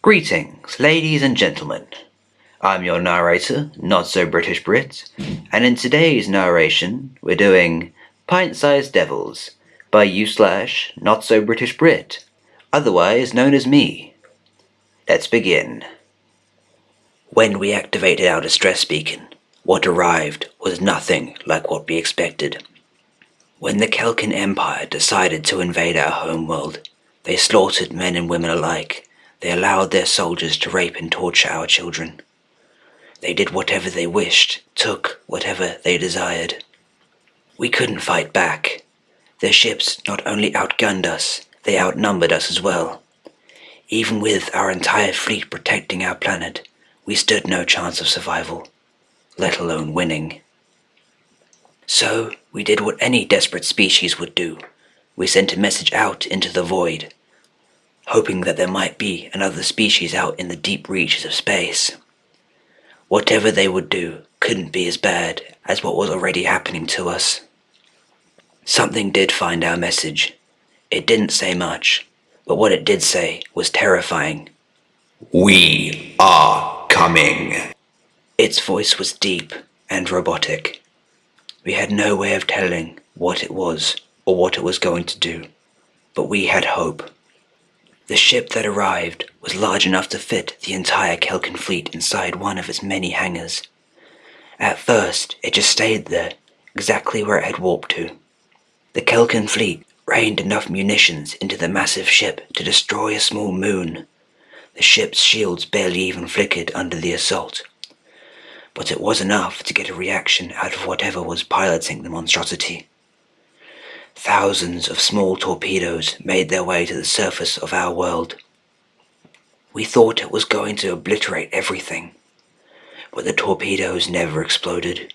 Greetings, ladies and gentlemen. I'm your narrator, Not-So-British-Brit, and in today's narration, we're doing Pint-Sized Devils by u/Not-So-British-Brit, otherwise known as me. Let's begin. When we activated our distress beacon, what arrived was nothing like what we expected. When the Kelkin Empire decided to invade our homeworld, they slaughtered men and women alike. They allowed their soldiers to rape and torture our children. They did whatever they wished, took whatever they desired. We couldn't fight back. Their ships not only outgunned us, they outnumbered us as well. Even with our entire fleet protecting our planet, we stood no chance of survival, let alone winning. So we did what any desperate species would do. We sent a message out into the void, hoping that there might be another species out in the deep reaches of space. Whatever they would do couldn't be as bad as what was already happening to us. Something did find our message. It didn't say much, but what it did say was terrifying. We are coming. Its voice was deep and robotic. We had no way of telling what it was or what it was going to do, but we had hope. The ship that arrived was large enough to fit the entire Kelkin fleet inside one of its many hangars. At first, it just stayed there, exactly where it had warped to. The Kelkin fleet rained enough munitions into the massive ship to destroy a small moon. The ship's shields barely even flickered under the assault. But it was enough to get a reaction out of whatever was piloting the monstrosity. Thousands of small torpedoes made their way to the surface of our world. We thought it was going to obliterate everything, but the torpedoes never exploded.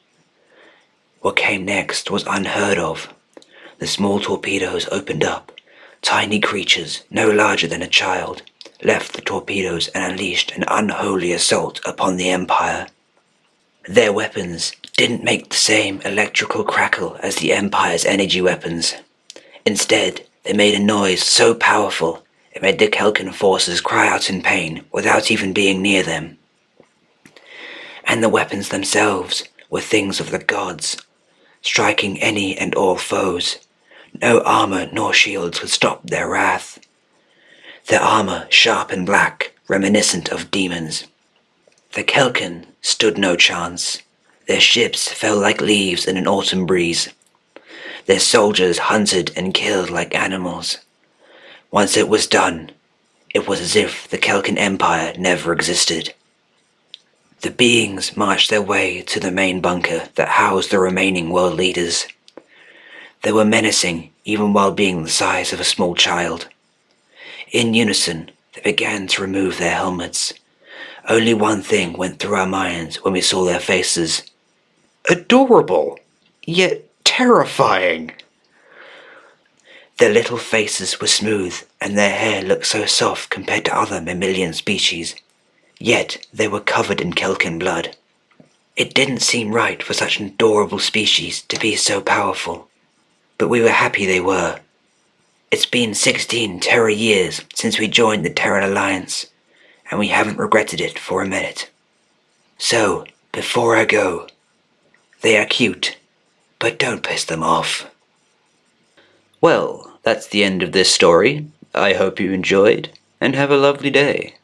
What came next was unheard of. The small torpedoes opened up. Tiny creatures, no larger than a child, left the torpedoes and unleashed an unholy assault upon the Empire. Their weapons didn't make the same electrical crackle as the Empire's energy weapons. Instead, they made a noise so powerful it made the Kelkin forces cry out in pain without even being near them. And the weapons themselves were things of the gods, striking any and all foes. No armor nor shields could stop their wrath. Their armor sharp and black, reminiscent of demons. The Kelkin stood no chance. Their ships fell like leaves in an autumn breeze. Their soldiers hunted and killed like animals. Once it was done, it was as if the Kelkin Empire never existed. The beings marched their way to the main bunker that housed the remaining world leaders. They were menacing even while being the size of a small child. In unison, they began to remove their helmets. Only one thing went through our minds when we saw their faces. Adorable, yet terrifying. Their little faces were smooth, and their hair looked so soft compared to other mammalian species. Yet they were covered in Kelkin blood. It didn't seem right for such an adorable species to be so powerful, but we were happy they were. It's been 16 Terror years since we joined the Terran Alliance, and we haven't regretted it for a minute. So, before I go, they are cute, but don't piss them off. Well, that's the end of this story. I hope you enjoyed, and have a lovely day.